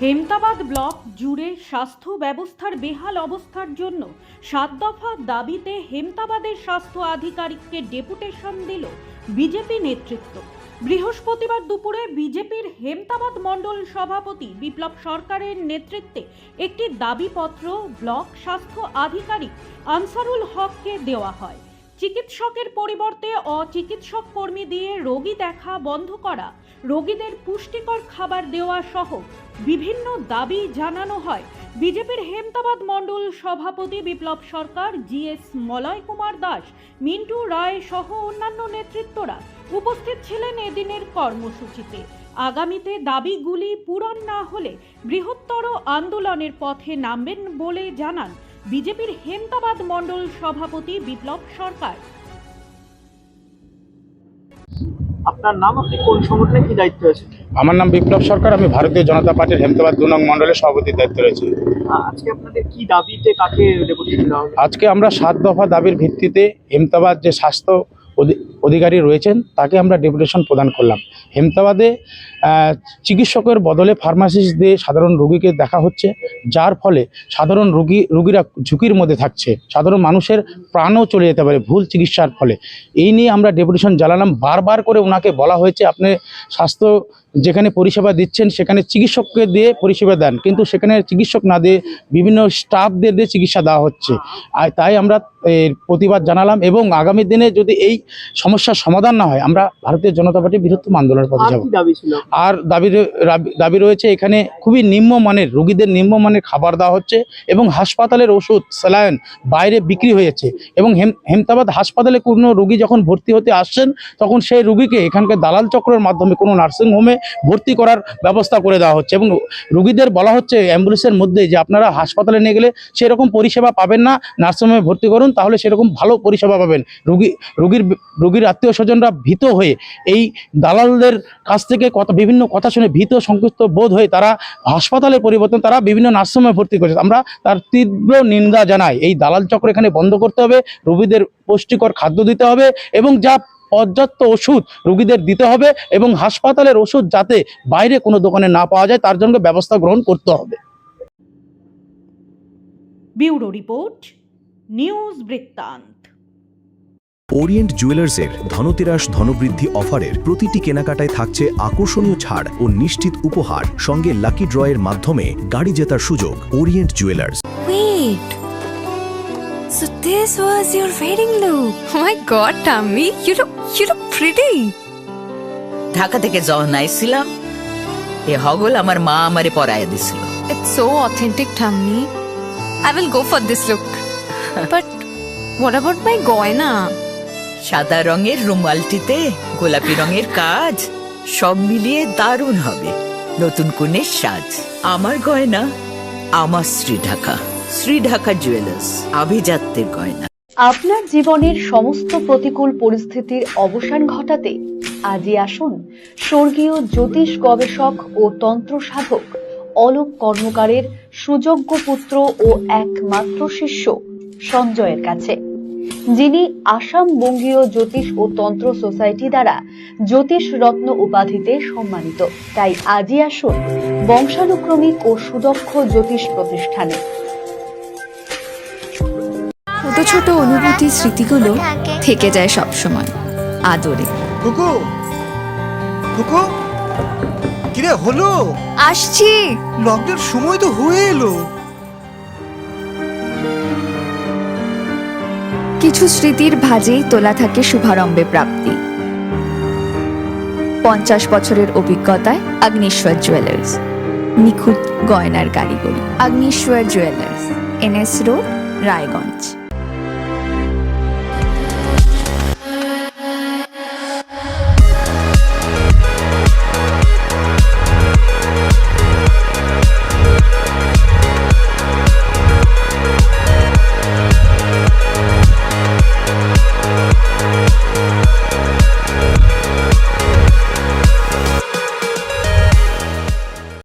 Hemtabad block জুড়ে স্বাস্থ্য ব্যবস্থার বেহাল অবস্থার জন্য 7 দফা দাবিতে হেমতাবাদের স্বাস্থ্য আধিকারিককে ডেপুটেশন দিল বিজেপি নেতৃত্ব। বৃহস্পতিবার দুপুরে বিজেপির হেমতাবাদ মণ্ডল সভাপতি বিপ্লব সরকারের নেতৃত্বে একটি দাবিপত্র ব্লক স্বাস্থ্য আধিকারিক আনসারুল হককে দেওয়া হয়। চিকিৎসকের পরিবর্তে অচিকিৎসক কর্মী দিয়ে রোগী দেখা বন্ধ করা, রোগীদের পুষ্টিকর খাবার দেওয়া সহ বিভিন্ন দাবি জানানো হয়। বিজেপির হেমতাবাদ মণ্ডল সভাপতি বিপ্লব সরকার, জিএস মলয় কুমার দাস, মিন্টু রায় সহ অন্যান্য নেতৃত্বরা উপস্থিত ছিলেন এদিনের কর্মসূচিতে। আগামীতে দাবিগুলি পূরণ না হলে বৃহত্তর আন্দোলনের পথে নামবেন বলে জানান বিজেপির হেমতাবাদ মণ্ডল সভাপতি বিপ্লব সরকার। আপনার নাম, আপনি কোন সংগঠনে কি দায়িত্ব আছে? আমার নাম বিপ্লব সরকার, আমি ভারতীয় জনতা পার্টির হেমতাবাদ 2 নং মণ্ডলের সভাপতির দায়িত্ব রয়েছে। আজকে আপনাদের কি দাবিতে কাকে ডেপুটেশন দেওয়া হবে? আজকে আমরা 7 দফা দাবির ভিত্তিতে হেমতাবাদ যে স্বাস্থ্য অধিকারী রয়েছেন তাকে আমরা ডেপুটেশন প্রদান করলাম। হেমতাবাদে চিকিৎসকের বদলে ফার্মাসিস্ট দিয়ে সাধারণ রোগীকে দেখা হচ্ছে, যার ফলে সাধারণ রোগীরা ঝুঁকির মধ্যে থাকছে, সাধারণ মানুষের প্রাণও চলে যেতে পারে ভুল চিকিৎসার ফলে। এই নিয়ে আমরা ডেপুটেশন জানালাম। বারবার করে ওনাকে বলা হয়েছে আপনি স্বাস্থ্য যেখানে পরিষেবা দিচ্ছেন সেখানে চিকিৎসককে দিয়ে পরিষেবা দেন, কিন্তু সেখানে চিকিৎসক না দিয়ে বিভিন্ন স্টাফদের দিয়ে চিকিৎসা দেওয়া হচ্ছে। আর তাই আমরা এর প্রতিবাদ জানালাম এবং আগামী দিনে যদি এই সমস্যার সমাধান না হয় আমরা ভারতীয় জনতা পার্টি বৃহত্তম আন্দোলনের পথে যাব। আর দাবি রয়েছে এখানে খুবই নিম্নমানের রোগীদের নিম্নমানের খাবার দেওয়া হচ্ছে এবং হাসপাতালের ওষুধ স্যালাইন বাইরে বিক্রি হয়েছে এবং হেমতাবাদ হাসপাতালে কোনো রোগী যখন ভর্তি হতে আসছেন তখন সেই রোগীকে এখানকার দালাল চক্রের মাধ্যমে কোনো নার্সিংহোমে ভর্তি করার ব্যবস্থা করে দেওয়া হচ্ছে এবং রোগীদের বলা হচ্ছে অ্যাম্বুলেন্সের মধ্যে যে আপনারা হাসপাতালে নিয়ে গেলে সেরকম পরিষেবা পাবেন না, নার্সিংহোমে ভর্তি করুন তাহলে সেরকম ভালো পরিষেবা পাবেন। রোগীর আত্মীয় স্বজনরা ভীত হয়ে এই দালালদের কাছ থেকে বিভিন্ন কথা শুনে ভীত সংকুচিত বোধ হয়ে তারা হাসপাতালের পরিবর্তন তারা বিভিন্ন নার্সিংহোমে ভর্তি করেছে। আমরা তার তীব্র নিন্দা জানাই। এই দালাল চক্র এখানে বন্ধ করতে হবে, রোগীদের পুষ্টিকর খাদ্য দিতে হবে এবং যা পর্যাপ্ত ওষুধ রোগীদের দিতে হবে এবং হাসপাতালের ওষুধ যাতে বাইরে কোনো দোকানে না পাওয়া যায় তার জন্য ব্যবস্থা গ্রহণ করতে হবে। ব্যুরো রিপোর্ট, নিউজ বৃত্তান্ত। ওরিয়েন্ট জুয়েলার্সের ধনতেরাস ধনবৃদ্ধি অফারের প্রতিটি কেনাকাটায় থাকছে আকর্ষণীয় ছাড় ও নিশ্চিত উপহার, সঙ্গে লাকি ড্রয়ের মাধ্যমে গাড়ি জেতার সুযোগ। Orient jewellers. Wait. So this was your wedding look. Oh my god, Tammy, you look pretty. Dhaka থেকে যখন আইছিলাম এ হগল আমার মা আমারে পরাইয়া দিছিল। It's so authentic, Tammy. I will go for this look. But what about my goina? সাদা রঙের রুমালটিতে গোলাপি রঙের কাজ, সব মিলিয়ে দারুণ হবে নতুন কনের সাজ। আমার গয়না আমার শ্রী ঢাকা জুয়েলার্স, আভিজাত্যের গয়না। আপনার জীবনের সমস্ত প্রতিকূল পরিস্থিতির অবসান ঘটাতে আজই আসুন স্বর্গীয় জ্যোতিষ গবেষক ও তন্ত্র সাধক অলোক কর্মকারের সুযোগ্য পুত্র ও একমাত্র শিষ্য সঞ্জয়ের কাছে, যিনি আসাম বঙ্গীয় জ্যোতিষ ও তন্ত্র সোসাইটি দ্বারা জ্যোতিষ রত্ন উপাধিতে সম্মানিত। তাই আজই আসুন বংশানুক্রমিক ও সুদক্ষ জ্যোতিষ প্রতিষ্ঠানে। ছোট ছোট অনুভূতি স্মৃতিগুলো থেকে যায় সব সময় আদরে। কুকু কুকু কিরে হলো? আসছি। লকডাউন সময় তো হয়ে এলো। কিছু স্মৃতির ভাজেই তোলা থাকে শুভারম্ভে প্রাপ্তি। 50 বছরের অভিজ্ঞতায় আগ্নেশ্বর জুয়েলার্স, নিখুঁত গয়নার কারিগরি। Agneshwar jewellers, NS road, Raiganj.